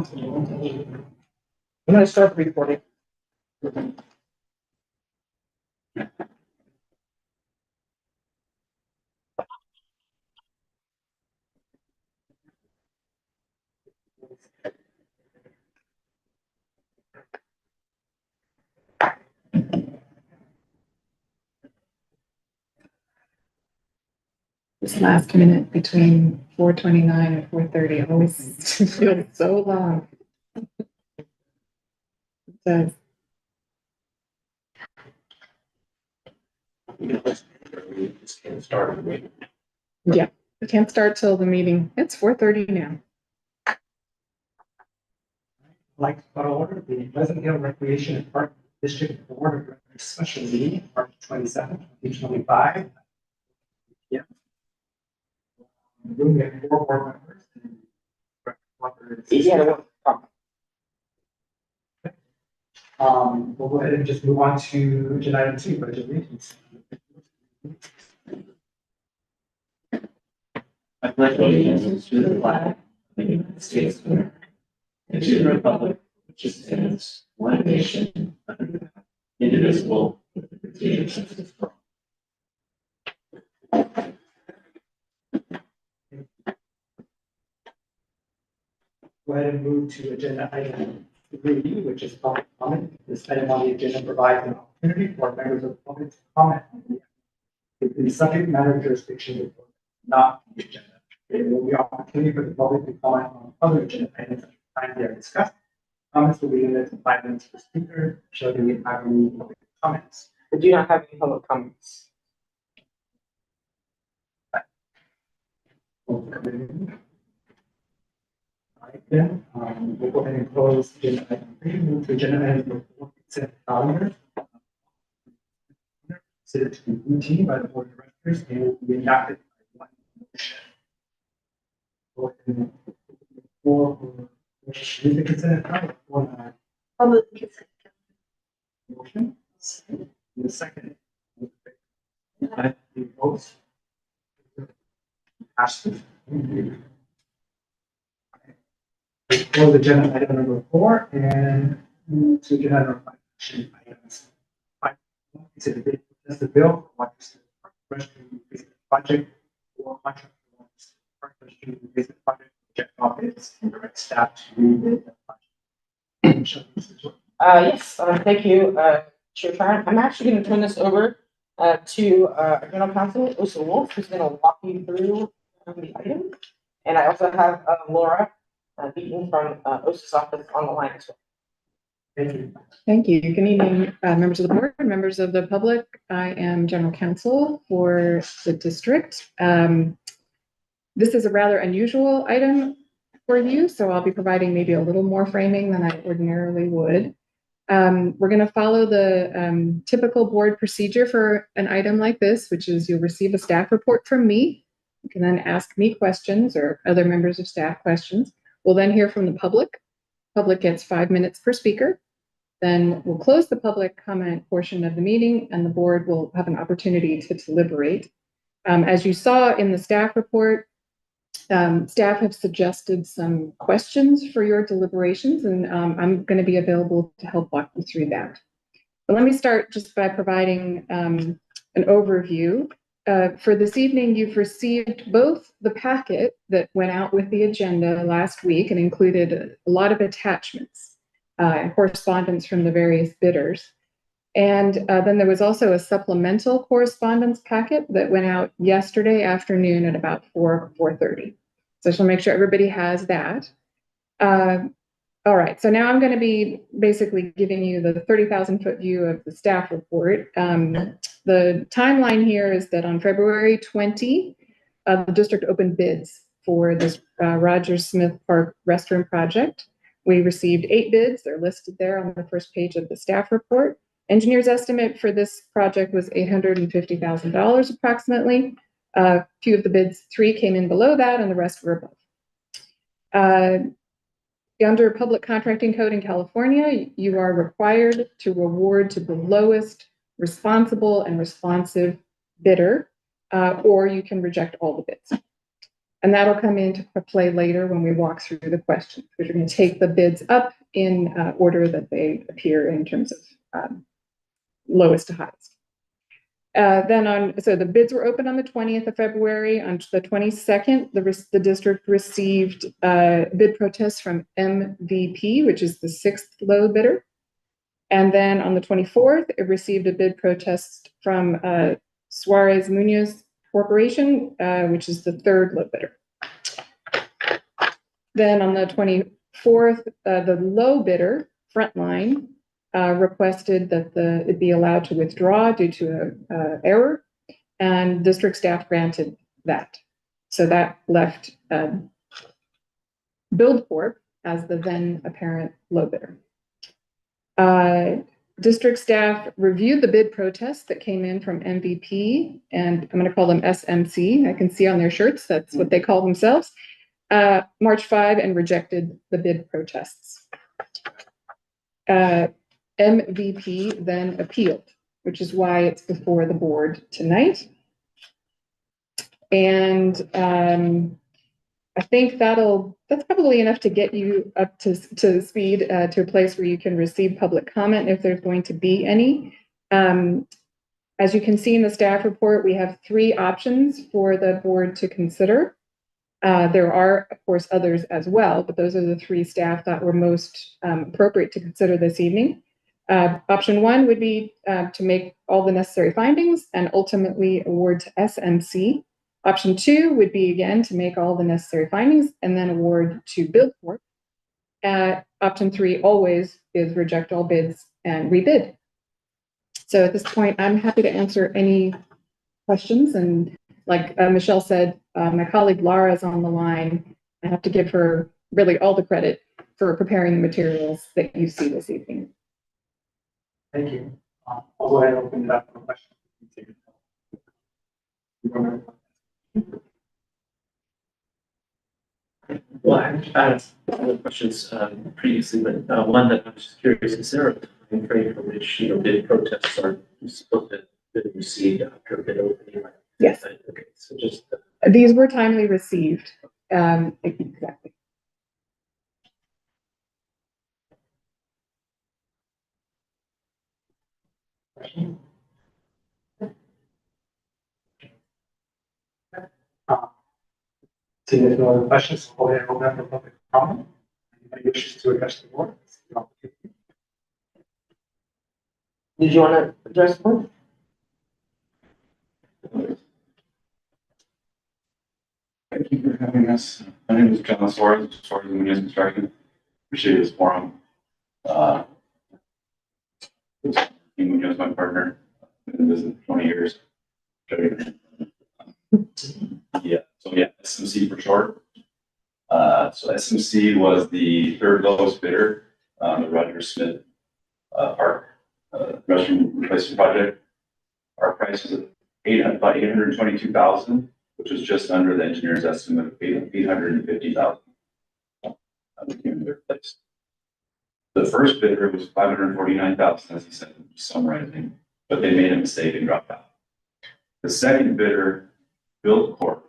I'm going to start the recording. This last minute between 4:29 and 4:30 always feels so long. It does. Yeah, we can't start till the meeting. It's 4:30 now. I'd like to call to order the Pleasant Hill Recreation and Park District Board of Directors Special Meeting, March 27th, 2025. Yeah. We have 4 board members. We'll go ahead and just move on to agenda item 2, budget allegiance. I pledge allegiance to the flag of the United States of America and to the republic which stands one nation under God, indivisible, with liberty and justice for all. Go ahead and move to agenda item 3, which is public comment. This item on the agenda provides an opportunity for members of the public to comment on the subject matter jurisdiction report, not the agenda. There will be opportunity for the public to comment on other agenda items at the time they are discussed. Comments will be limited to 5 minutes per speaker. Should we have any public comments? We do not have any public comments. All right, then, we'll go ahead and close agenda item 3, move to agenda item 4, consent calendar. Considered to be routine by the board of directors and will be adopted by one motion. Go ahead and for the consent calendar, Public consent. motion. The second. The votes. Passes. Close agenda item number 4 and move to agenda number 5. Action items. 5. Consider the test the bill for Rodgers-Smith Restroom replacement project or contract for Restroom replacement project. Check office and direct staff to rebid the project. Yes, thank you, Chair Sharon. I'm actually going to turn this over to our General Counsel, Osa Wolf, who's going to walk you through the item. And I also have Laura Beaton from Osa's office on the line as well. Thank you. Thank you. Good evening, members of the board, members of the public. I am General Counsel for the district. This is a rather unusual item for you, so I'll be providing maybe a little more framing than I ordinarily would. We're going to follow the typical board procedure for an item like this, which is you'll receive a staff report from me. You can then ask me questions or other members of staff questions. We'll then hear from the public. Public gets 5 minutes per speaker. Then we'll close the public comment portion of the meeting and the board will have an opportunity to deliberate. As you saw in the staff report, staff have suggested some questions for your deliberations, and I'm going to be available to help walk you through that. But let me start just by providing an overview. For this evening, you've received both the packet that went out with the agenda last week and included a lot of attachments and correspondence from the various bidders. And then there was also a supplemental correspondence packet that went out yesterday afternoon at about 4:30. So I just want to make sure everybody has that. All right, so now I'm going to be basically giving you the 30,000-foot view of the staff report. The timeline here is that on February 20, the district opened bids for this Rodgers-Smith Park restroom project. We received 8 bids. They're listed there on the first page of the staff report. Engineer's estimate for this project was $850,000 approximately. A few of the bids, 3 came in below that and the rest were above. Under public contracting code in California, you are required to award to the lowest responsible and responsive bidder, or you can reject all the bids. And that'll come into play later when we walk through the questions. We're going to take the bids up in order that they appear in terms of lowest to highest. So the bids were opened on the 20th of February. On the 22nd, the district received bid protests from MVP, which is the 6th low bidder. And then on the 24th, it received a bid protest from Suarez Munoz Corporation, which is the 3rd low bidder. Then on the 24th, the low bidder, Frontline, requested that it be allowed to withdraw due to an error, and district staff granted that. So that left BuildCorp as the then apparent low bidder. District staff reviewed the bid protests that came in from MVP, and I'm going to call them SMC. I can see on their shirts, that's what they call themselves. March 5 and rejected the bid protests. MVP then appealed, which is why it's before the board tonight. And I think that's probably enough to get you up to speed to a place where you can receive public comment if there's going to be any. As you can see in the staff report, we have 3 options for the board to consider. There are, of course, others as well, but those are the 3 staff that were most appropriate to consider this evening. Option 1 would be to make all the necessary findings and ultimately award to SMC. Option 2 would be, again, to make all the necessary findings and then award to BuildCorp. Option 3 always is reject all bids and rebid. So at this point, I'm happy to answer any questions. And like Michelle said, my colleague Lara is on the line. I have to give her really all the credit for preparing the materials that you see this evening. Thank you. I'll go ahead and open it up for questions. Well, I had other questions previously, but one that I was just curious, is there a time frame for which, bid protests are supposed to be received after a bid opening? Yes. Okay, so just. These were timely received. Exactly. Seeing if no other questions, I'll go ahead and open up for public comment. Anybody wishes to address the board? Did you want to address the board? Thank you for having us. My name is John Suarez Munoz Construction. Appreciate this forum. Munoz, my partner, been in business for 20 years. SMC for short. So SMC was the 3rd lowest bidder on the Rodgers-Smith park restroom replacement project. Our price was about $822,000, which was just under the engineer's estimate of $850,000. The first bidder was $549,000, as he said, summarizing, but they made a mistake and dropped out. The second bidder, BuildCorp,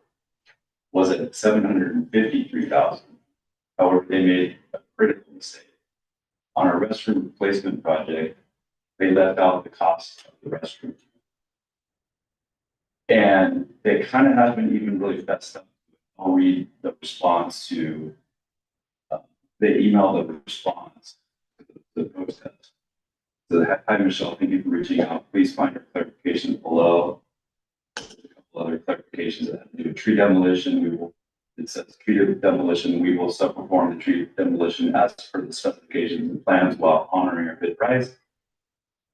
was at $753,000. However, they made a critical mistake. On our restroom replacement project, they left out the cost of the restroom. And they kind of haven't even really fessed up. I'll read the response to, they emailed the response to the protest. So, hi, Michelle, thank you for reaching out. Please find your clarifications below. Other clarifications that have to do with tree demolition. It says tree demolition. We will subperform the tree demolition as per the specifications and plans while honoring our bid price.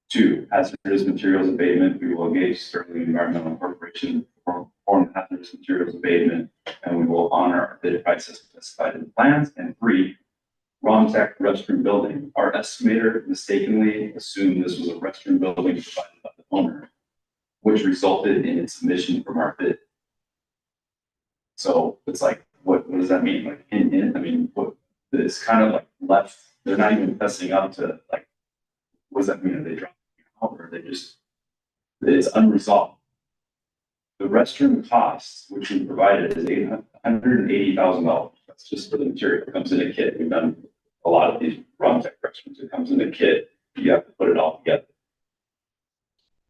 2, hazardous materials abatement. We will engage Sterling Environmental Corporation to perform hazardous materials abatement, and we will honor our bid price as specified in the plans. And 3, wrong tech restroom building. Our estimator mistakenly assumed this was a restroom building provided by the owner, which resulted in its submission from our bid. So it's like, what does that mean? Like, I mean, it's kind of like left. They're not even fessing up to, like, what does that mean? Are they dropping out, or are they just? It's unresolved. The restroom costs, which we provided, is $180,000. That's just for the material. It comes in a kit. We've done a lot of these run tech restrooms. It comes in a kit. You have to put it all together.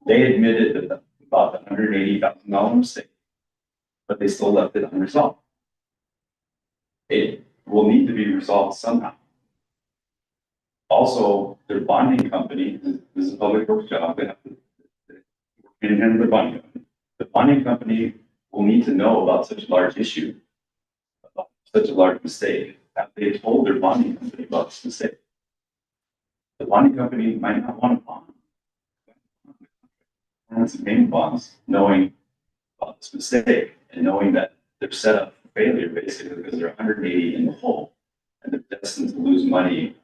They admitted that about the $180,000 mistake, but they still left it unresolved. It will need to be resolved somehow. Also, their bonding company, this is a public works job, they have to work in hand with the bonding company. The bonding company will need to know about such a large issue, about such a large mistake, that they told their bonding company about this mistake. The bonding company might not want to bond. And some payment bonds, knowing about this mistake and knowing that they're set up for failure basically because they're 180 in the hole and they're destined to lose money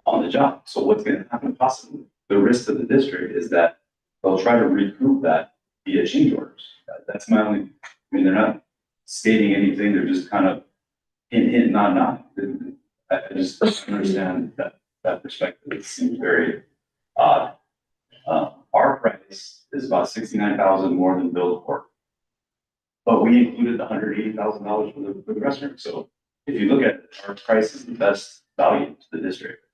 on the job. So what's going to happen possibly? The risk to the district is that they'll try to recoup that via change orders. That's my only, I mean, they're not stating anything, they're just kind of hint, nod. I just don't understand that perspective. It seems very odd. Our price is about $69,000 more than billed for. But we included the $180,000 for the restroom. So if you look at it, our price is the best value to the district.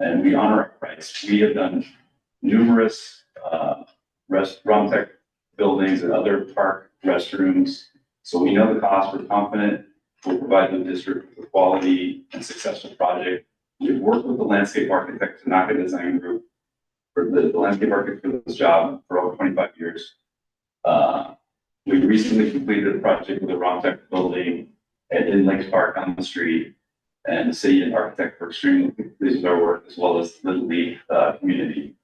And we honor our price. We have done numerous restaurant tech buildings and other park restrooms. So we know the cost, we're confident we'll provide the district with a quality and successful project. We've worked with the landscape architect, Tanaka Design Group, for the landscape architect for this job for over 25 years. We recently completed a project with the Romtech building in Lakes Park on the street, and the city and architect were extremely pleased with our work, as well as the League community.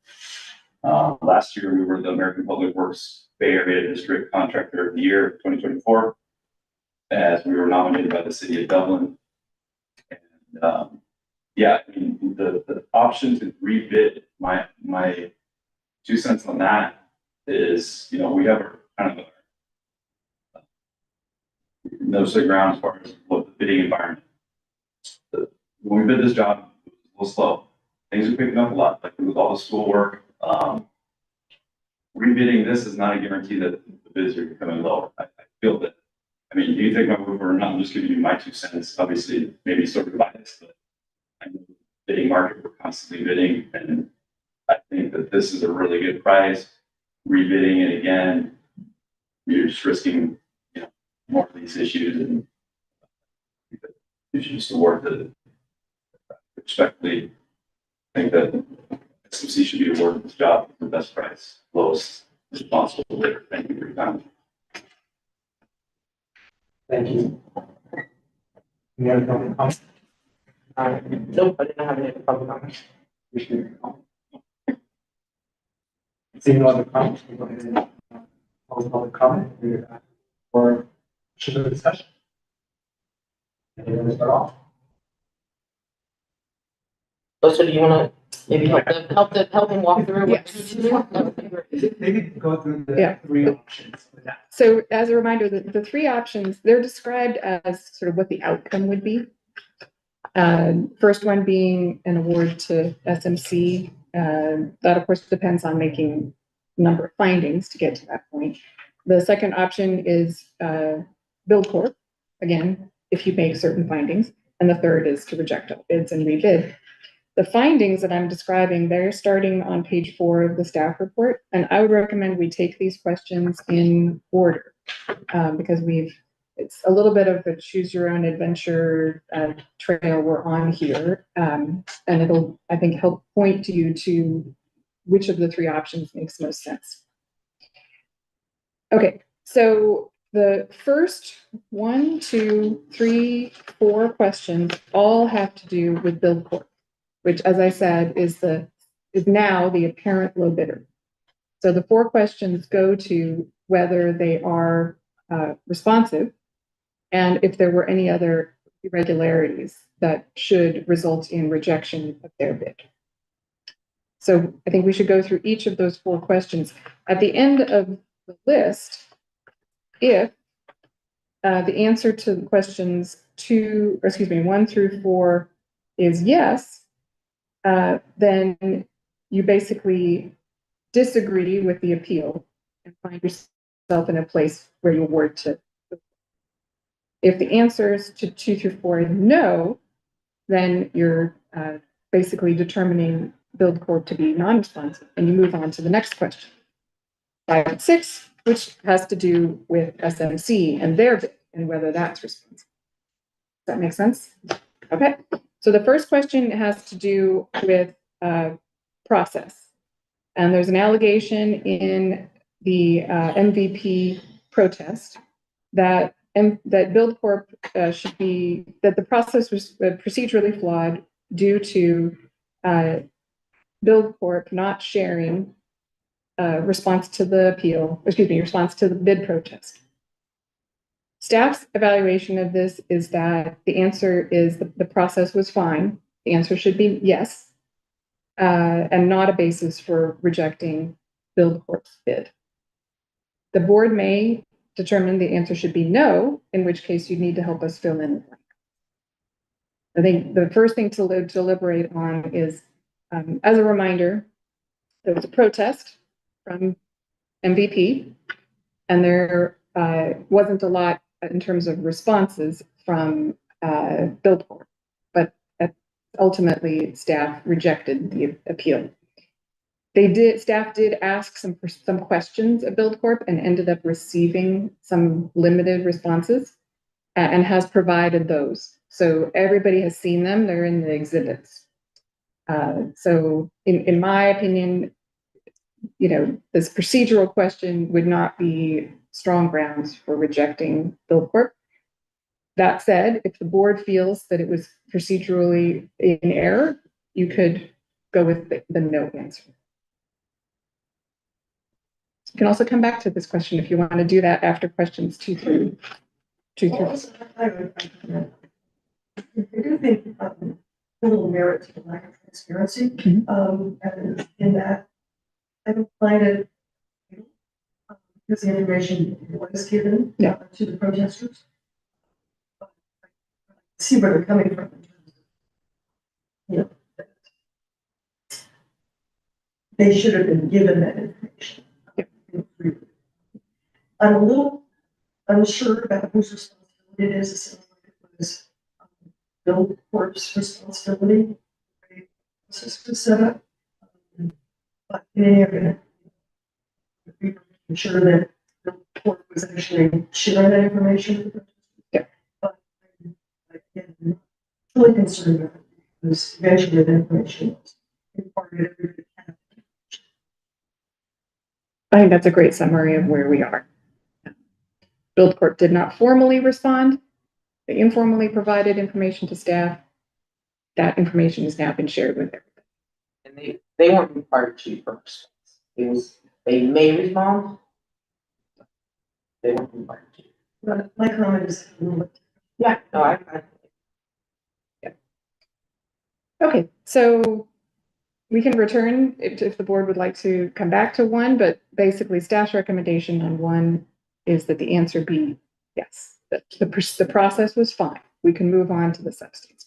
Last year, we were the American Public Works Bay Area District Contractor of the Year 2024, as we were nominated by the city of Dublin. And yeah, I mean, the option to rebid, my 2 cents on that is, you know, we have a kind of a nose to the ground as far as what the bidding environment. When we bid this job, it was a little slow. Things are picking up a lot, like with all the schoolwork. Rebidding this is not a guarantee that the bids are becoming lower. I feel that, I mean, do you take my word for it or not? I'm just giving you my 2 cents. Obviously, maybe sort of biased, but I know the bidding market, we're constantly bidding, and I think that this is a really good price. Rebidding it again, you're just risking, you know, more of these issues, and you should just award the respectfully. I think that SMC should be awarded this job for the best price, lowest responsible bidder. Thank you for your time. Thank you. Any other public comments? Nope, I didn't have any public comments. Appreciate your comment. Seeing no other comments, we'll go ahead and close public comment or should we discussion? Anyone to start off? So do you want to maybe help them walk through? Yes. That would be great. Maybe go through the Yeah. 3 options with that. So as a reminder, the 3 options, they're described as sort of what the outcome would be. First one being an award to SMC. That of course depends on making a number of findings to get to that point. The second option is Build Corp, again, if you make certain findings. And the third is to reject all bids and rebid. The findings that I'm describing, they're starting on page 4 of the staff report. And I would recommend we take these questions in order because it's a little bit of a choose your own adventure trail we're on here. And it'll, I think, help point you to which of the 3 options makes most sense. Okay, so the first 1, 2, 3, 4 questions all have to do with Build Corp, which, as I said, is now the apparent low bidder. So the 4 questions go to whether they are responsive and if there were any other irregularities that should result in rejection of their bid. So I think we should go through each of those 4 questions. At the end of the list, if the answer to the questions 1 through 4 is yes, then you basically disagree with the appeal and find yourself yourself in a place where you award to. If the answers to 2 through 4 are no, then you're basically determining Build Corp to be non-responsive, and you move on to the next question. 5 and 6, which has to do with SMC and their bid and whether that's responsive. Does that make sense? Okay. So the first question has to do with process. And there's an allegation in the MVP protest that Build Corp should be, that the process was procedurally flawed due to Build Corp not sharing response to the response to the bid protest. Staff's evaluation of this is that the answer is the process was fine. The answer should be yes, and not a basis for rejecting Build Corp's bid. The board may determine the answer should be no, in which case you need to help us fill in the blank. I think the first thing to deliberate on is, as a reminder, there was a protest from MVP, and there wasn't a lot in terms of responses from Build Corp, but ultimately staff rejected the appeal. Staff did ask some questions of Build Corp and ended up receiving some limited responses and has provided those. So everybody has seen them, they're in the exhibits. So in my opinion, this procedural question would not be strong grounds for rejecting Build Corp. That said, if the board feels that it was procedurally in error, you could go with the no answer. You can also come back to this question if you want to do that after questions 2 through. I do think a little merit to the lack of transparency, and in that I don't find it because the information was given to the protesters. But I see where they're coming from. They should have been given that information. I'm a little unsure about whose responsibility it is. It sounds like it was Build Corp's responsibility. The process was set up. But in any event, we were sure that Build Corp was actually sharing that information. Yeah. But again, I'm not really concerned about it because eventually the information was imparted. Everybody had. I think that's a great summary of where we are. Build Corp did not formally respond. They informally provided information to staff. That information has now been shared with everybody. And they weren't required to first. They may respond. They weren't required to. But my comment is, Yeah, no, I Okay, so we can return if the board would like to come back to 1, but basically staff's recommendation on 1 is that the answer be yes, that the process was fine. We can move on to the substance.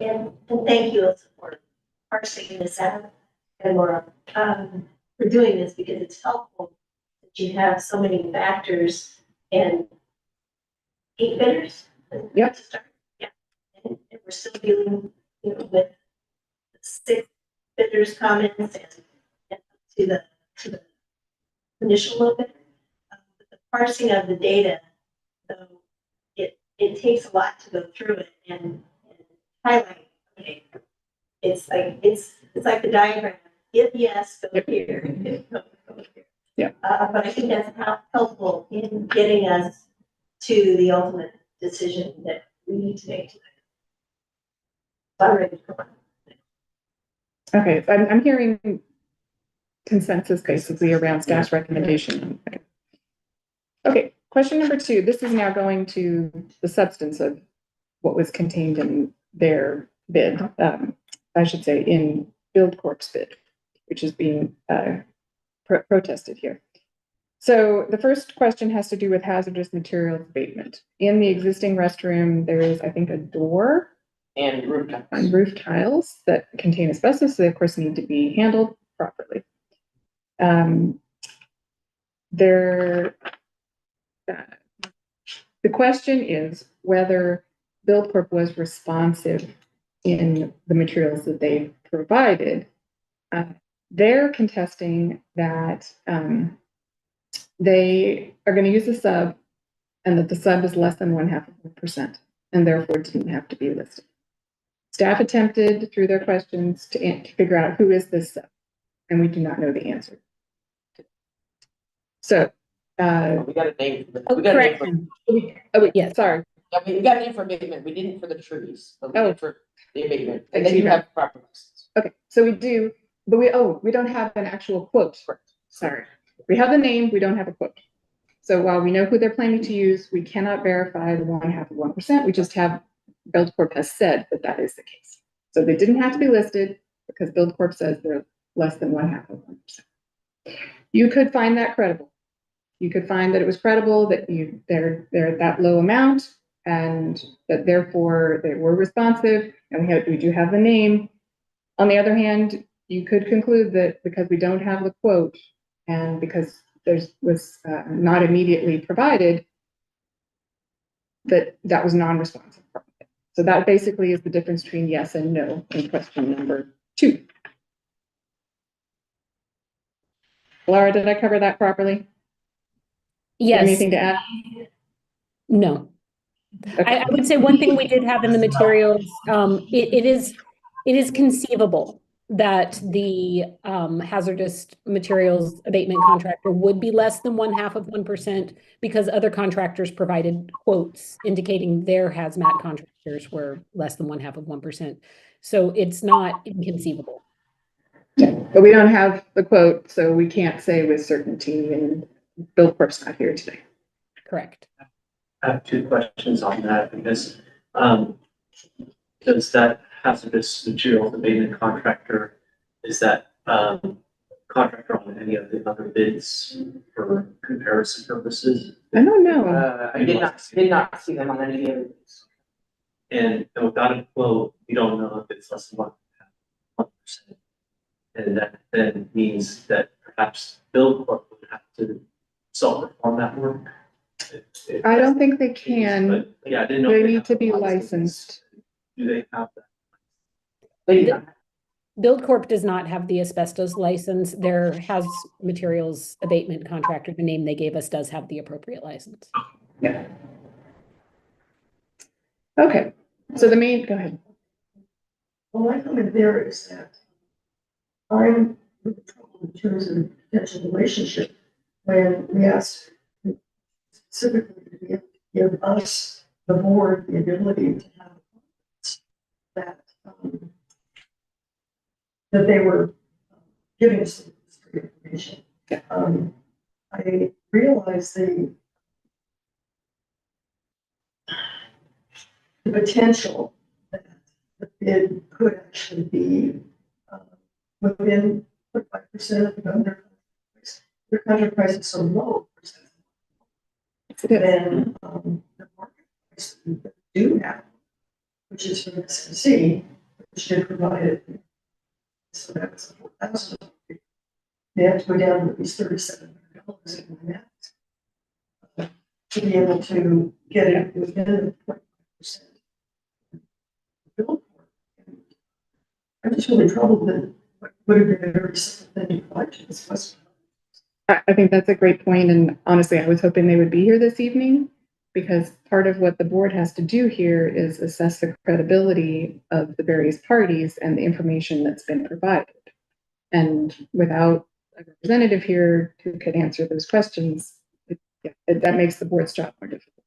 and thank you also for parsing this out and Laura, for doing this because it's helpful that you have so many factors and 8 bidders. Yep. To start. Yeah. And we're still dealing, with 6 bidders' comments and to the initial low bidder. The parsing of the data, so it takes a lot to go through it and highlight. Okay, it's like the diagram. If yes, go here. If no, go here. Yeah. But I think that's helpful in getting us to the ultimate decision that we need to make tonight. So I'm ready to go on. Okay, I'm hearing consensus basically around staff's recommendation. Okay, question number 2. This is now going to the substance of what was contained in their bid. I should say in Build Corp's bid, which is being protested here. So the first question has to do with hazardous materials abatement. In the existing restroom, there is, I think, a door and roof tiles. and roof tiles that contain asbestos. So they, of course, need to be handled properly. the question is whether BuildCorp was responsive in the materials that they provided. They're contesting that they are going to use a sub and that the sub is less than 0.5%, and therefore didn't have to be listed. Staff attempted through their questions to figure out who is this sub, and we do not know the answer. So, We got a name. Oh, We got a name for, correction. yeah, sorry. yeah, we got a name for abatement. We didn't for the trees, but we Oh. did for the abatement. I And then see you that. have proper license. Okay, so we do, but we don't have an actual quote. Sorry. We have the name, we don't have a quote. So while we know who they're planning to use, we cannot verify the 0.5%. We just have BuildCorp has said that that is the case. So they didn't have to be listed because BuildCorp says they're less than 0.5%. You could find that credible. You could find that it was credible that they're at that low amount and that therefore they were responsive, and we do have the name. On the other hand, you could conclude that because we don't have the quote and because was not immediately provided, that was non-responsive. So that basically is the difference between yes and no in question number 2. Laura, did I cover that properly? Yes. Anything to add? No. Okay. I would say one thing we did have in the materials, it is conceivable that the hazardous materials abatement contractor would be less than 0.5% because other contractors provided quotes indicating their hazmat contractors were less than 0.5%. So it's not inconceivable. But we don't have the quote, so we can't say with certainty, and BuildCorp's not here today. Correct. I have 2 questions on that because does that hazardous material abatement contractor, is that contractor on any of the other bids for comparison purposes? I don't know. I did not see them on any of the other ones. And without a quote, you don't know if it's less than 1%. And that then means that perhaps BuildCorp would have to self-perform that work. I don't think they can. But, yeah, I didn't know. They if need have to be a license. licensed. Do they have that? They do not. BuildCorp does not have the asbestos license. Their hazardous materials abatement contractor, the name they gave us, does have the appropriate license. Yeah. Okay. So the main, go ahead. Well, my comment there is that I'm with trouble in terms of potential relationship when we asked specifically to give us, the board, the ability to have that, that they were giving us the information. I realize the potential that the bid could actually be within 5% of the vendor price. Their contract price is so low, then the market price that we do have, which is from S&C, which did provide it. So that's $4,000. They have to go down to at least $3,700 in my math to be able to get it within the 25%. I'm just really troubled that would have been a very simple thing to provide to this customer. I think that's a great point, and honestly, I was hoping they would be here this evening because part of what the board has to do here is assess the credibility of the various parties and the information that's been provided. And without a representative here who could answer those questions, that makes the board's job more difficult.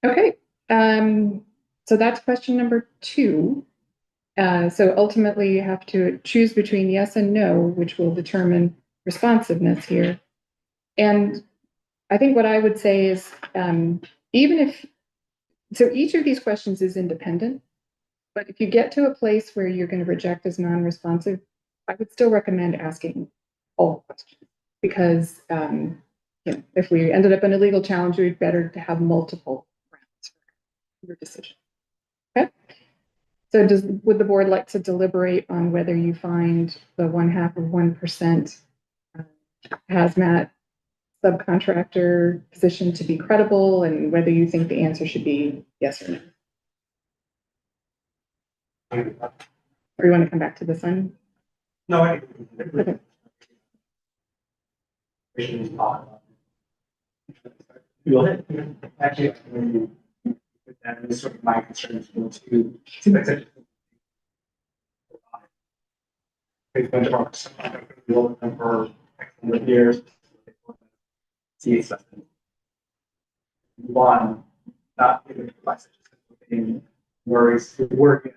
Okay, so that's question number 2. So ultimately you have to choose between yes and no, which will determine responsiveness here. And I think what I would say is, so each of these questions is independent, but if you get to a place where you're going to reject as non-responsive, I would still recommend asking all questions because, if we ended up in a legal challenge, we'd better to have multiple rounds for your decision. Okay. So would the board like to deliberate on whether you find the 0.5% hazmat subcontractor position to be credible, and whether you think the answer should be yes or no? Or you want to come back to this one? No, Okay. Go ahead. Actually, that is sort of my concerns to seem like such a benchmark, something for X number of years. See acceptance. One, not even provide such a thing, worries, worry.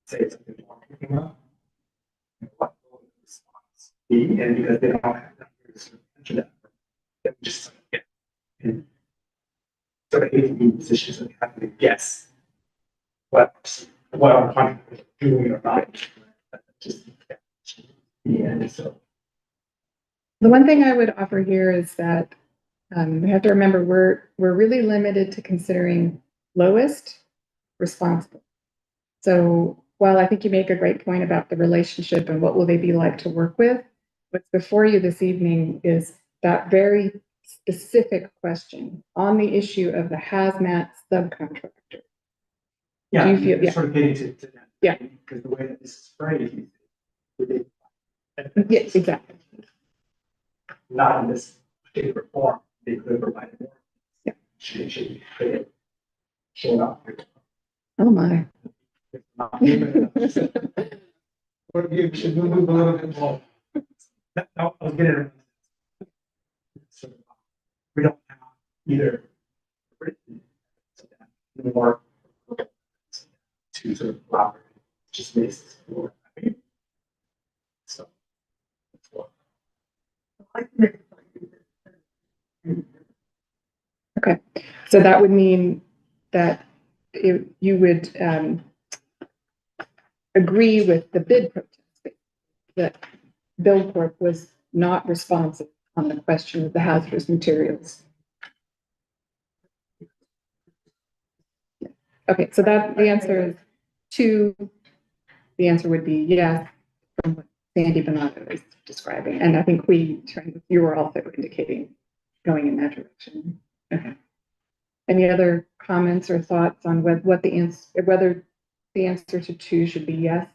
Say something more picking up. And what will the response be? And because they don't have that, sort of mention that, they just sort of get in sort of in positions that they have to guess what our contract is doing or not. Just yeah, so. The one thing I would offer here is that we have to remember we're really limited to considering lowest responsible. So while I think you make a great point about the relationship and what will they be like to work with, what's before you this evening is that very specific question on the issue of the hazmat subcontractor. Yeah, Do you feel- you're sort of getting to that. Yeah. Because the way that this is phrased. Yes, exactly. Not in this particular form, they could provide more. Yeah. Should be created. Show up. Oh my. Or you should move a little bit more. No, I'll get it. So we don't have either written more to sort of operate, just basis for. So. That's what. Okay, so that would mean that you would agree with the bid protest that Build Corp was not responsive on the question of the hazardous materials. Okay, so that the answer is 2. The answer would be yes, from what Sandy Bonato is describing, and I think you were also indicating going in that direction. Okay. Any other comments or thoughts on whether the answer to 2 should be yes?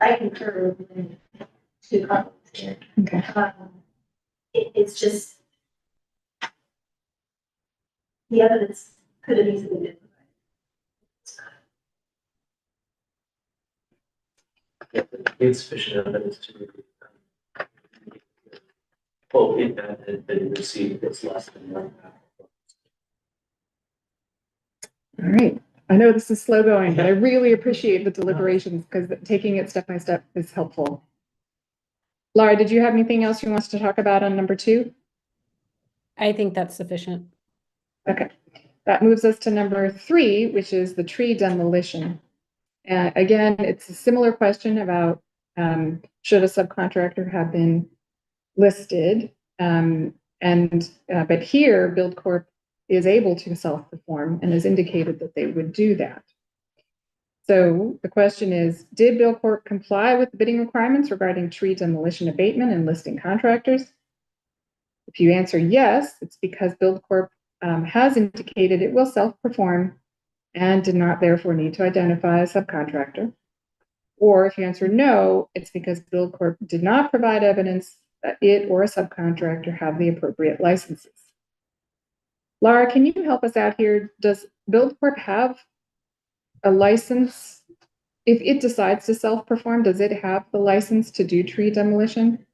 I concur with the 2 comments here. Okay. It's just the evidence could have easily been provided. Insufficient evidence to well, if that had been received, it's less than 1.5. All right. I know this is slow going, but I really appreciate the deliberations because taking it step by step is helpful. Laura, did you have anything else you want us to talk about on number 2? I think that's sufficient. Okay. That moves us to number 3, which is the tree demolition. Again, it's a similar question about should a subcontractor have been listed, but here Build Corp is able to self-perform and has indicated that they would do that. So the question is, did Build Corp comply with the bidding requirements regarding tree demolition abatement and listing contractors? If you answer yes, it's because Build Corp has indicated it will self-perform and did not therefore need to identify a subcontractor. Or if you answer no, it's because Build Corp did not provide evidence that it or a subcontractor have the appropriate licenses. Laura, can you help us out here? Does Build Corp have a license? If it decides to self-perform, does it have the license to do tree demolition?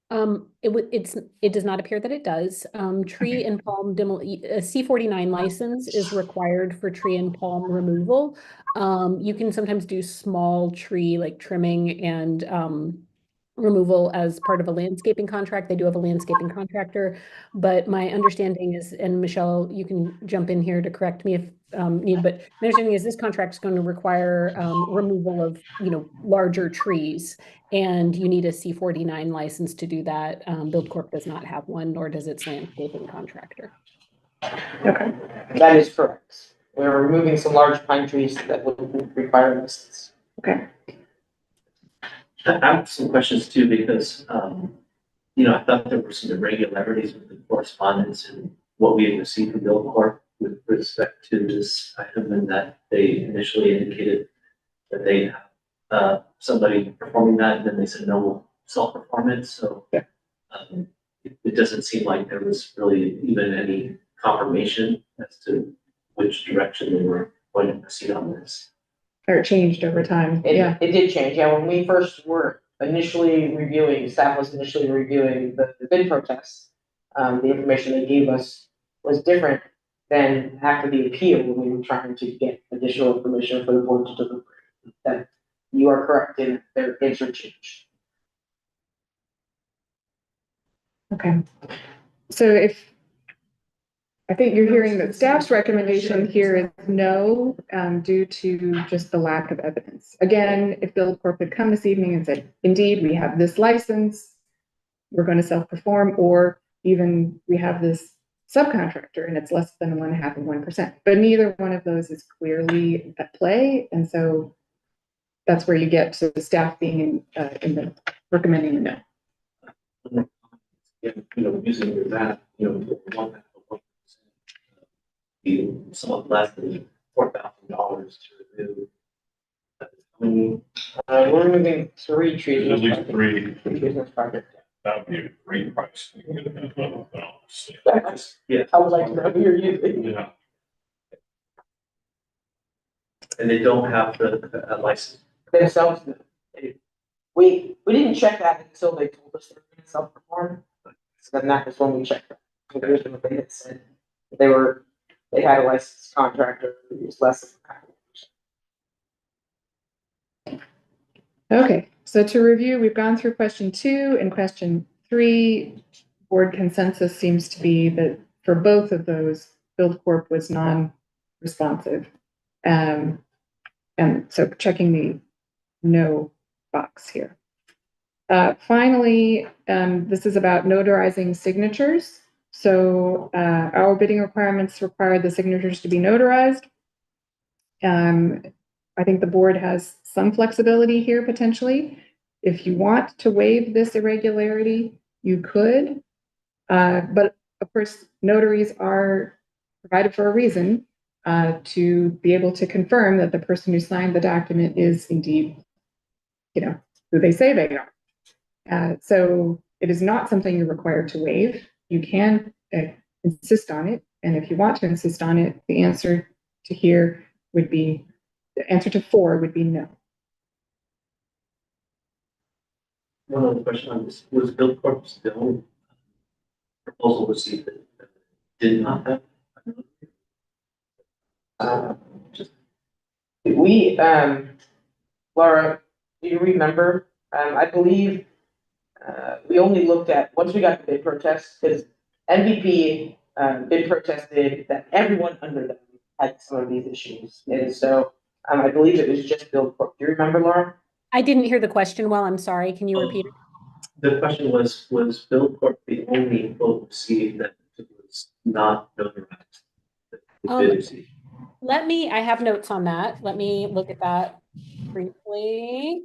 It does not appear that it does. Tree and palm a C49 license is required for tree and palm removal. You can sometimes do small tree like trimming and removal as part of a landscaping contract. They do have a landscaping contractor, but my understanding is, and Michelle, you can jump in here to correct me if need, but my understanding is this contract is going to require removal of larger trees, and you need a C49 license to do that. Build Corp does not have one, nor does its landscaping contractor. Okay. That is correct. We're removing some large pine trees that would require license. Okay. I have some questions too, because, I thought there were some irregularities with the correspondence and what we had received from Bill Corp with respect to this item, and that they initially indicated that they have, somebody performing that, and then they said no, we'll self-perform it, so. Yeah. It doesn't seem like there was really even any confirmation as to which direction they were going to proceed on this. Or it changed over time. It, Yeah. it did change, yeah, when we first were initially reviewing, staff was initially reviewing the bid protests. The information they gave us was different than after the appeal, when we were trying to get additional information for the board to deliberate. That you are correct in their answer changed. Okay. So I think you're hearing that staff's recommendation here is no, due to just the lack of evidence. Again, if Bill Corp had come this evening and said, indeed, we have this license, we're going to self-perform, or even we have this subcontractor and it's less than 1/2 of 1%. But neither one of those is clearly at play. And so that's where you get to the staff being in the recommending a no. Using that, 1/2 of 1%, be somewhat less than $4,000 to remove. We're removing 3 trees. At least 3. Three trees in this project. That would be a great price. Yeah, I would like to know who you're using. Yeah. and they don't have the license. Themselves. We didn't check that until they told us they were gonna self-perform. So then that was when we checked that. Originally, they had said they had a licensed contractor who was less than 1/2%. Okay, so to review, we've gone through question 2 and question 3. Board consensus seems to be that for both of those, Build Corp was non-responsive. And so checking the no box here. Finally, this is about notarizing signatures. So our bidding requirements require the signatures to be notarized. I think the board has some flexibility here potentially. If you want to waive this irregularity, you could. But of course, notaries are provided for a reason, to be able to confirm that the person who signed the document is indeed, who they say they are. So it is not something you're required to waive. You can insist on it. And if you want to insist on it, the answer to 4 would be no. One other question on this, was Build Corp's bill proposal received that did not have? We, Laura, do you remember? I believe we only looked at, once we got the bid protest, because MVP bid protested that everyone under them had some of these issues. And so I believe it was just Build Corp. Do you remember, Laura? I didn't hear the question well, I'm sorry. Can you repeat it? The question was Build Corp the only vote received that was not notarized? I have notes on that. Let me look at that briefly.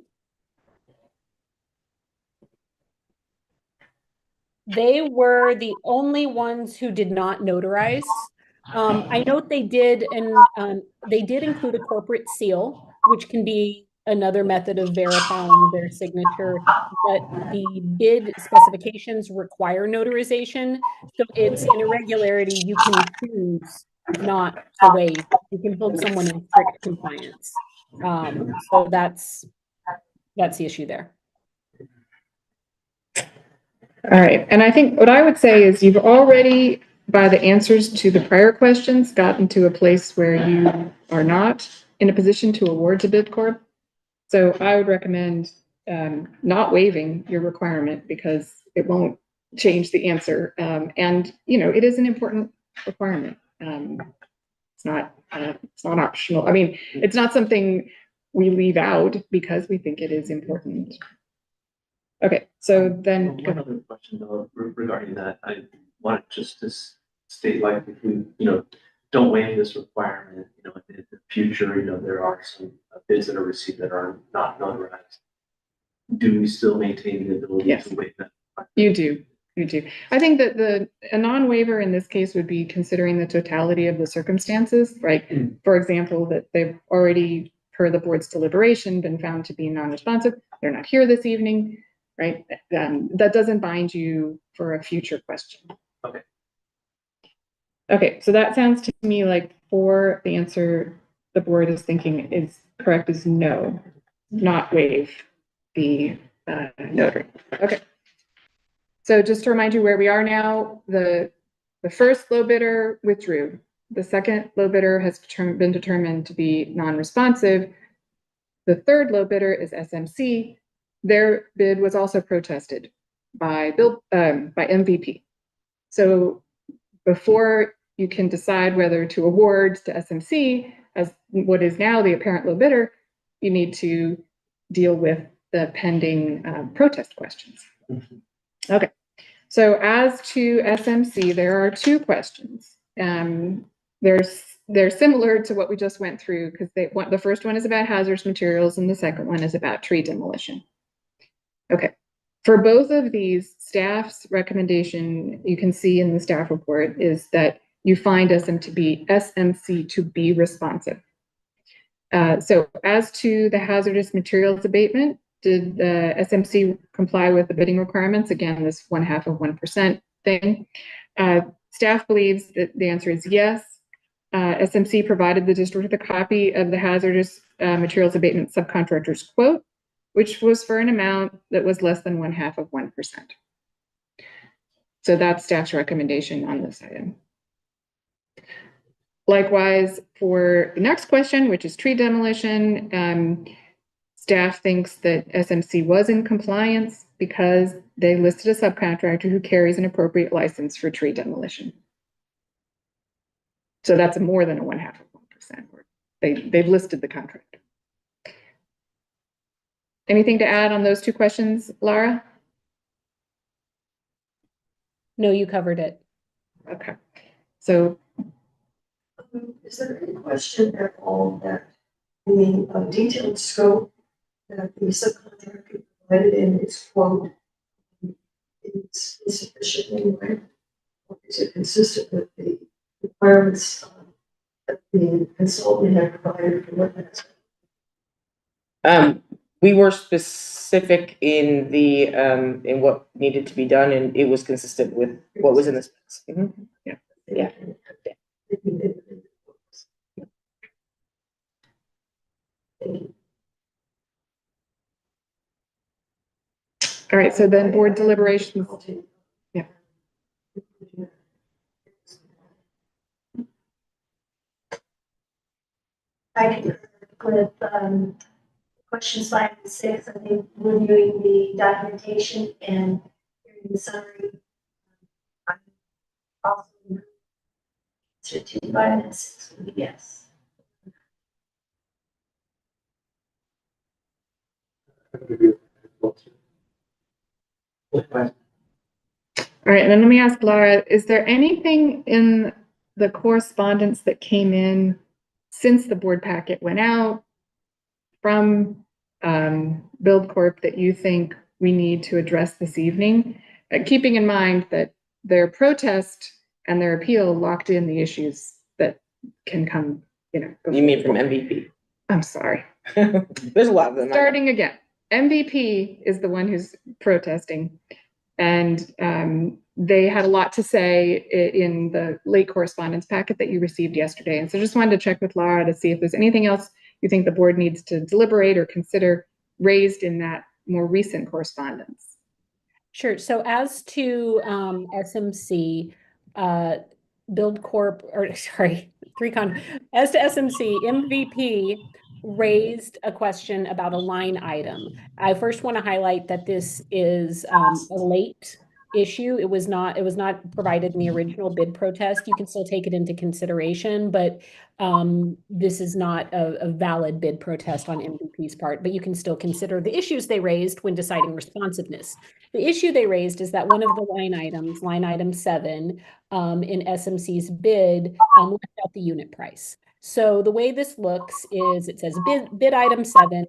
They were the only ones who did not notarize. I note they did include a corporate seal, which can be another method of verifying their signature, but the bid specifications require notarization. So it's an irregularity you can choose not to waive. You can hold someone in strict compliance. So that's the issue there. All right, and I think what I would say is you've already, by the answers to the prior questions, gotten to a place where you are not in a position to award to Bid Corp. So I would recommend not waiving your requirement because it won't change the answer. And it is an important requirement. It's not optional. I mean, it's not something we leave out because we think it is important. Okay, so then one other question though regarding that, I wanted just to state like, if we, don't waive this requirement, in the future, there are some bids that are received that are not notarized. Do we still maintain the ability Yes. to waive that? You do. I think that a non-waiver in this case would be considering the totality of the circumstances, right? For example, that they've already, per the board's deliberation, been found to be non-responsive. They're not here this evening, right? That doesn't bind you for a future question. Okay. Okay, so that sounds to me like for the answer the board is thinking is correct is no, not waive the notary. Okay. So just to remind you where we are now, the first low bidder withdrew. The second low bidder has been determined to be non-responsive. The third low bidder is SMC. Their bid was also protested by MVP. So before you can decide whether to award to SMC as what is now the apparent low bidder, you need to deal with the pending protest questions. Okay, so as to SMC, there are two questions. They're similar to what we just went through because the first one is about hazardous materials and the second one is about tree demolition. Okay, for both of these, staff's recommendation, you can see in the staff report, is that you find SMC to be responsive. So as to the hazardous materials abatement, did the SMC comply with the bidding requirements? Again, this 0.5 of 1% thing. Staff believes that the answer is yes. SMC provided the district with a copy of the hazardous materials abatement subcontractor's quote, which was for an amount that was less than 0.5 of 1%. So that's staff's recommendation on this item. Likewise, for the next question, which is tree demolition, staff thinks that SMC was in compliance because they listed a subcontractor who carries an appropriate license for tree demolition. So that's more than a 0.5 of 1%. They've listed the contractor. Anything to add on those two questions, Lara? No, you covered it. Okay. So Is there any question at all that the detailed scope that the subcontractor provided in its quote is insufficient anyway? Or is it consistent with the requirements that the consultant had provided for what that's? We were specific in the in what needed to be done, and it was consistent with what was in the specs. Mm-hmm. Yeah. all right, so then board deliberations. Yeah. I concur with questions 5 and 6. I think reviewing the documentation and hearing the summary. I'm also answer to 5 and 6 would be yes. All right, and then let me ask Laura, is there anything in the correspondence that came in since the board packet went out from Build Corp that you think we need to address this evening? Keeping in mind that their protest and their appeal locked in the issues that can come, You mean from MVP? I'm sorry. There's a lot of them. Starting again. MVP is the one who's protesting, and they had a lot to say in the late correspondence packet that you received yesterday. And so just wanted to check with Laura to see if there's anything else you think the board needs to deliberate or consider raised in that more recent correspondence. Sure. So as to SMC, Build Corp, or sorry, as to SMC, MVP raised a question about a line item. I first want to highlight that this is a late issue. It was not provided in the original bid protest. You can still take it into consideration, but this is not a valid bid protest on MVP's part, but you can still consider the issues they raised when deciding responsiveness. The issue they raised is that one of the line items, line item 7, in SMC's bid, left out the unit price. So the way this looks is it says bid item 7,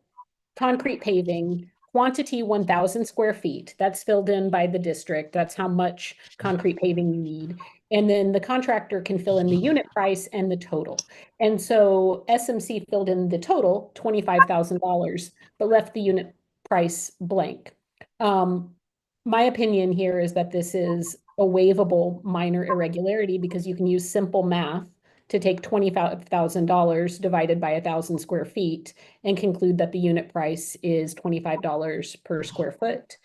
concrete paving, quantity 1,000 square feet. That's filled in by the district. That's how much concrete paving you need. And then the contractor can fill in the unit price and the total. And so SMC filled in the total, $25,000, but left the unit price blank. My opinion here is that this is a waivable minor irregularity because you can use simple math to take $25,000 divided by 1,000 square feet and conclude that the unit price is $25 per square foot.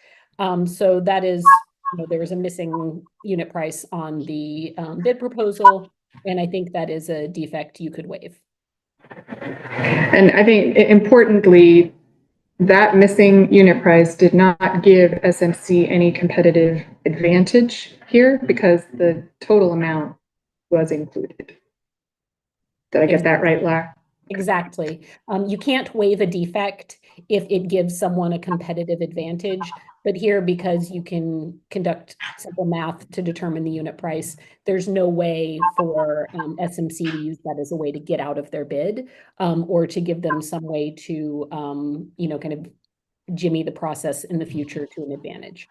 So that is, there is a missing unit price on the bid proposal, and I think that is a defect you could waive. And I think importantly, that missing unit price did not give SMC any competitive advantage here because the total amount was included. Did I get that right, Lara? Exactly. You can't waive a defect if it gives someone a competitive advantage, but here, because you can conduct simple math to determine the unit price, there's no way for SMC to use that as a way to get out of their bid, or to give them some way to, kind of jimmy the process in the future to an advantage.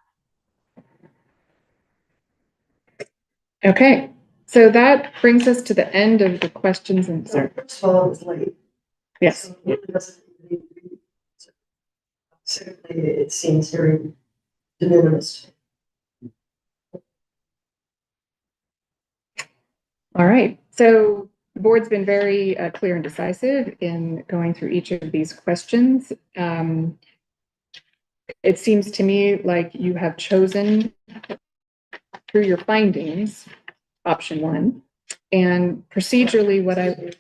Okay, so that brings us to the end of the questions and So first of all, it was late. yes. So it really doesn't need to be. Secondly, it seems very de minimis. All right, so the board's been very clear and decisive in going through each of these questions. It seems to me like you have chosen through your findings, option 1, and procedurally what I,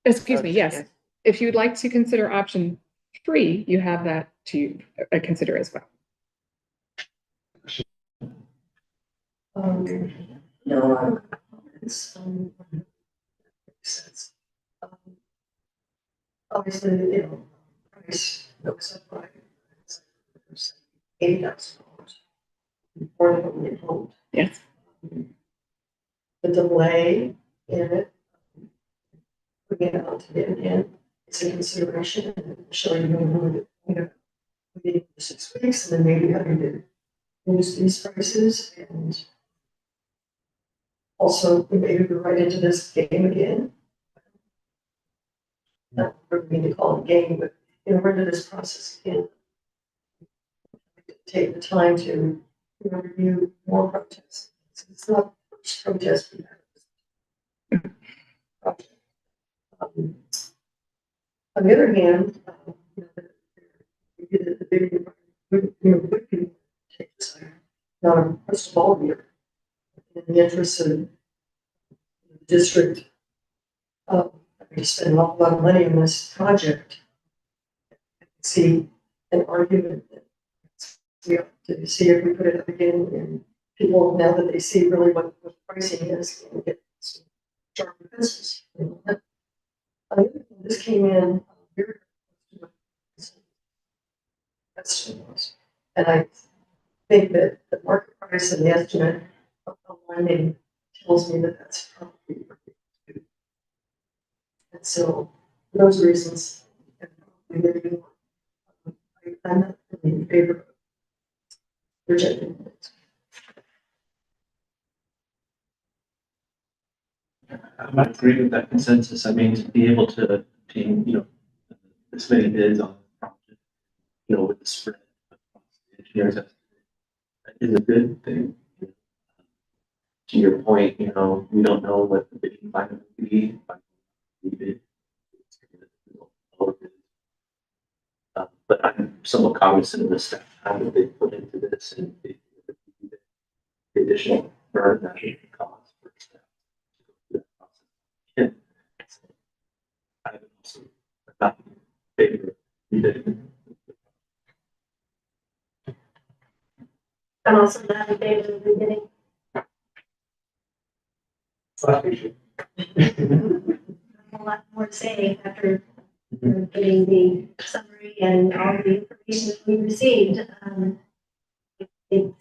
excuse me, yes. If you'd like to consider option 3, you have that to consider as well. No, it's, makes sense. Obviously, price goes up by $80,000 more than we had hoped. Yes. The delay in it, putting it out to bid in, is a consideration, and showing you within 6 weeks, and then maybe having to use these prices, and also maybe we're right into this game again. Not really mean to call it a game, but we're into this process again. Take the time to review more protests. It's not the first protest we've had. On the other hand, we did the big, would be take this not a crystal ball here. In the interest of the district, we spend an awful lot of money on this project. I can see an argument that we have to see if we put it up again, and people, now that they see really what pricing is, can get some sharper pencils. This came in very close, and I think that the market price and the estimate of aligning tells me that that's probably what we do. And so, for those reasons, I'm not really in favor of rejecting it. I might agree with that consensus. I mean, to be able to obtain, this many bids on the project, with the spread of the engineers, that is a good thing. To your point, we don't know what the bidding climate will be. But I'm somewhat cognizant of the staff time that they put into this and the additional burden that it costs for staff to go through that process. I am also not in favor of it. I'm also not in favor of beginning. So I appreciate A lot more to say after getting the summary and all the information that we received. It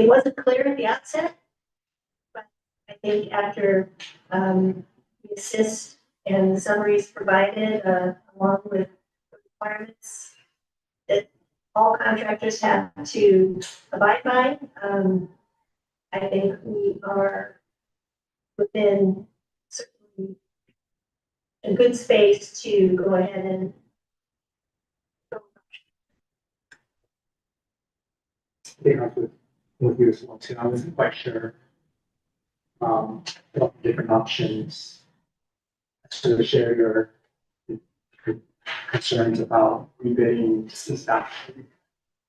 wasn't clear at the outset, but I think after the assist and the summaries provided, along with the requirements that all contractors have to abide by, I think we are within certainly a good space to go ahead and I think with you as well too. I wasn't quite sure about the different options. So to share your concerns about rebidding this stuff.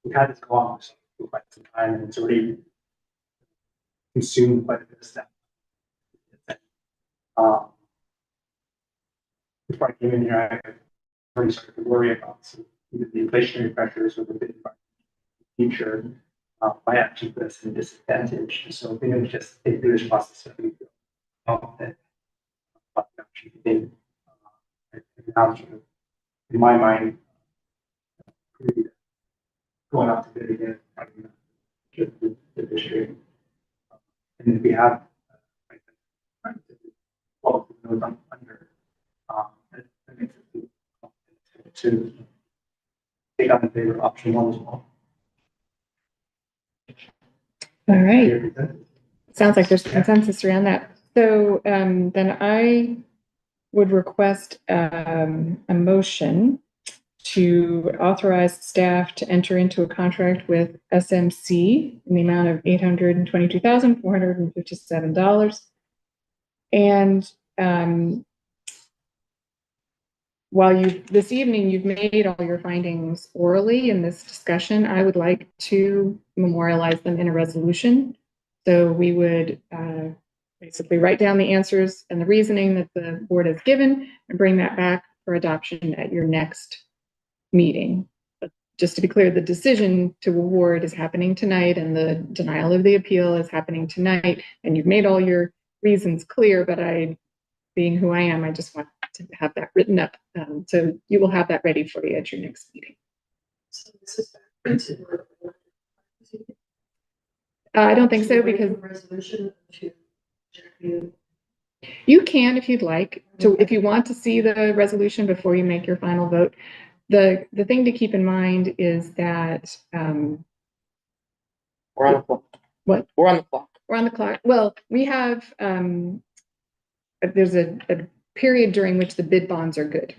We've had this go on for quite some time and it's already consumed quite a bit of stuff. Before I came in here, I already started to worry about some, either the inflationary pressures or the bid future. Might actually put us in a disadvantage. So we need to just think through this process that we feel confident about the option we did. And now, sort of, in my mind, going out to bid again, the district. And if we have, well, under, that makes it to take on the favor of option one as well. All right. Sounds like there's consensus around that. So then I would request a motion to authorize staff to enter into a contract with SMC in the amount of $822,457. And while this evening you've made all your findings orally in this discussion, I would like to memorialize them in a resolution. So we would basically write down the answers and the reasoning that the board has given and bring that back for adoption at your next meeting. But just to be clear, the decision to award is happening tonight and the denial of the appeal is happening tonight. And you've made all your reasons clear, but being who I am, I just want to have that written up. So you will have that ready for you at your next meeting. So this is printed. I don't think so because Resolution to. you can, if you'd like, to, if you want to see the resolution before you make your final vote. The thing to keep in mind is that We're on the clock. What? We're on the clock. We're on the clock. Well, we have there's a period during which the bid bonds are good,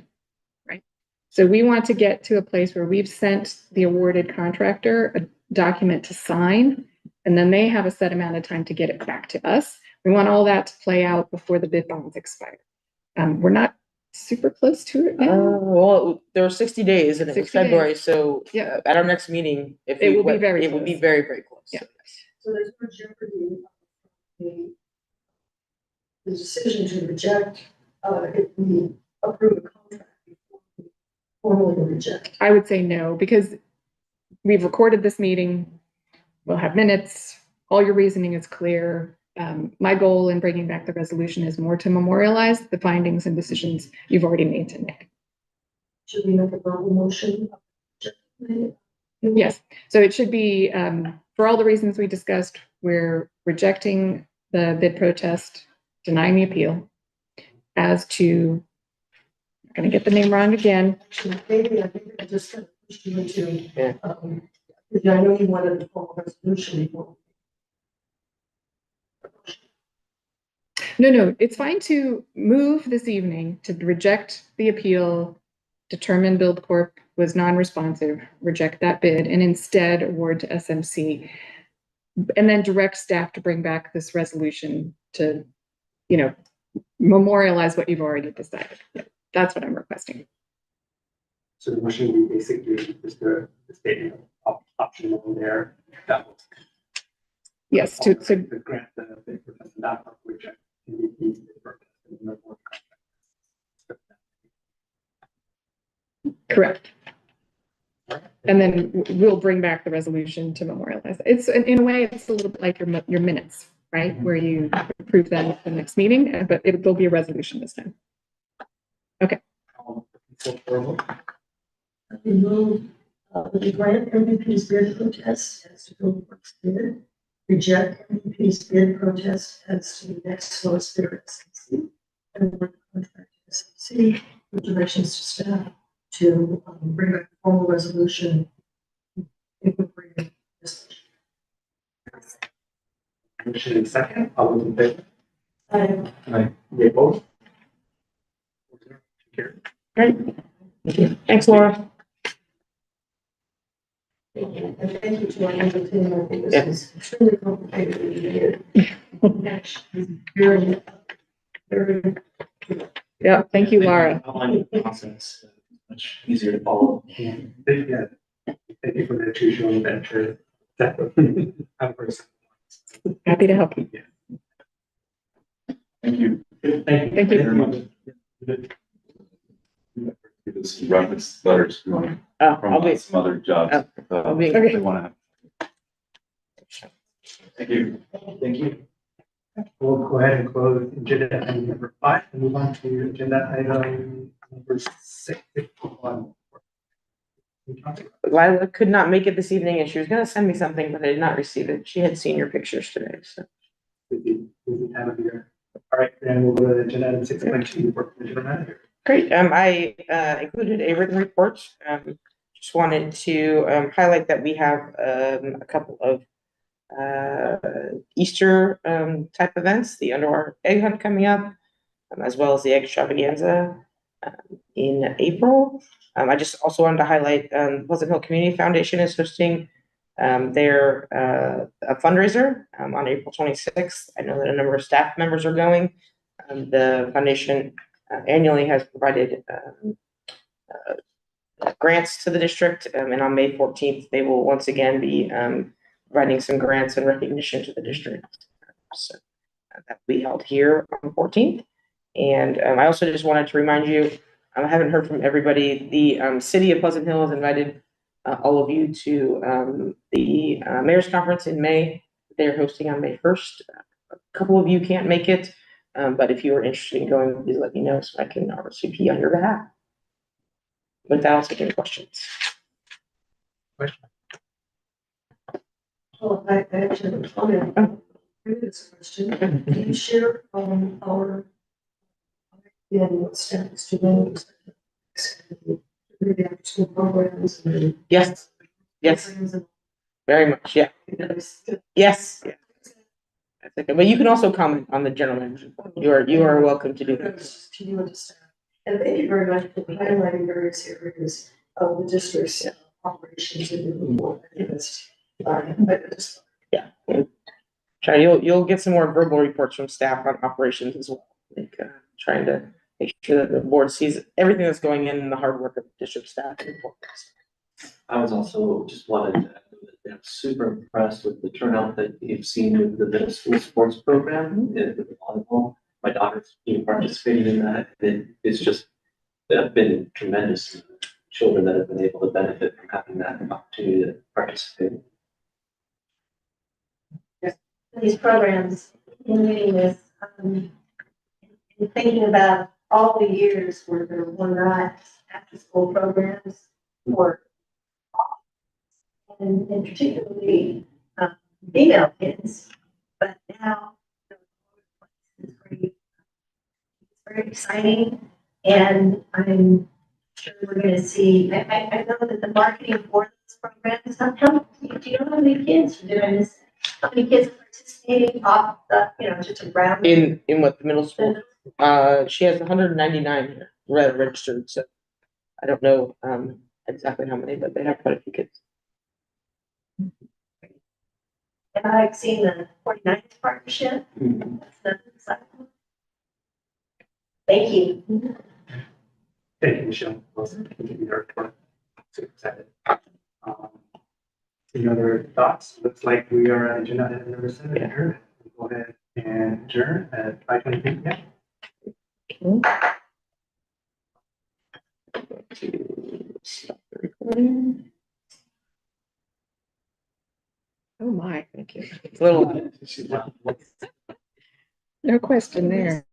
right? So we want to get to a place where we've sent the awarded contractor a document to sign, and then they have a set amount of time to get it back to us. We want all that to play out before the bid bonds expire. We're not super close to it now. Well, there were 60 days and it was 60 days. February, so Yeah. at our next meeting, if It we will be went, very it would be close. very, very close. Yeah. So there's no jeopardy of the decision to reject, if we approve a contract before we formally reject. I would say no, because we've recorded this meeting. We'll have minutes. All your reasoning is clear. My goal in bringing back the resolution is more to memorialize the findings and decisions you've already made tonight. Should we make a verbal motion? Yes, so it should be, for all the reasons we discussed, we're rejecting the bid protest, denying the appeal. As to, I'm gonna get the name wrong again. Maybe I think I just kind of pushed you into, Yeah. because I know you wanted the formal resolution before. No, it's fine to move this evening to reject the appeal, determine Build Corp was non-responsive, reject that bid, and instead award to SMC. And then direct staff to bring back this resolution to, memorialize what you've already decided. That's what I'm requesting. So the motion would be basically just the statement of option one there. That was. Yes, to to grant the bid protest and that part, which needs the bid protest and the board contract. correct. All right. And then we'll bring back the resolution to memorialize. It's, in a way, it's a little bit like your minutes, right? Where you approve them at the next meeting, but there'll be a resolution this time. Remove the grant MVP's bid protest as to the works bid. Reject MVP's bid protest as to the next lowest bidder SCC. And work contract SCC with directions to staff to bring back a formal resolution incorporating this. Motion and second, all those in favor? I Any opposed? Carried. Great. Thanks, Laura. thank you. And thank you to our legal team. I think this is extremely complicated. Very, very. Yeah, thank you, Laura. Outlining the process, much easier to follow. Yeah, thank you for that, too, showing that to that. Have a Happy to help you. Thank you. Thank you. Thank you. Very much. This reference letters from I'll be, some other jobs. I'll be- They want to. Thank you. Thank you. We'll go ahead and close agenda item number 5 and move on to agenda item number 6. Lila could not make it this evening and she was gonna send me something, but I did not receive it. She had seen your pictures today, so. Busy time of year. All right, then we'll go to agenda item 6.2, report from the general manager. Great, I included a written report, just wanted to highlight that we have a couple of Easter type events, the Underwater Egg Hunt coming up, as well as the Egg Extravaganza in April. I just also wanted to highlight Pleasant Hill Community Foundation is hosting their a fundraiser on April 26th. I know that a number of staff members are going. The foundation annually has provided grants to the district, and on May 14th, they will once again be providing some grants and recognition to the district. So that will be held here on the 14th. And I also just wanted to remind you, I haven't heard from everybody, the city of Pleasant Hill has invited all of you to the mayor's conference in May. They're hosting on May 1st. A couple of you can't make it, but if you are interested in going, please let me know so I can RSVP on your behalf. With that, I'll take any questions. Well, I actually have a comment. This question, can you share our what status to those? Maybe after school programs and. Yes, yes, programs and, very much, yeah, you know, yes. Yeah. That's okay. But you can also comment on the general manager. You are welcome to do that. To you and the staff. And thank you very much for highlighting various areas of the district's operations and moving forward. I think that's, Yeah. Try, you'll get some more verbal reports from staff on operations as well. Like, trying to make sure that the board sees everything that's going in the hard work of district staff. I was also just wanted to echo that I'm super impressed with the turnout that you've seen with the middle school sports program with the volleyball. My daughter's been participating in that. It's just been tremendous. Children that have been able to benefit from having that opportunity to participate. These programs, in reading this, and thinking about all the years where there were not after-school programs for, and particularly female kids, but now it's very exciting, and I'm sure we're going to see. I know that the marketing for these programs. Do you know how many kids are doing this? How many kids are participating off the, just around? In what, the middle school? She has 199 here registered, so I don't know exactly how many, but they have quite a few kids. And I've seen the 49th partnership. That's another exciting. Thank you. Thank you, Michelle. Continue your report. Super excited. Any other thoughts? Looks like we are at agenda item number 7 here. We'll go ahead and adjourn at 5:23 p.m. To stop the recording. Thank you. It's a little. No question there.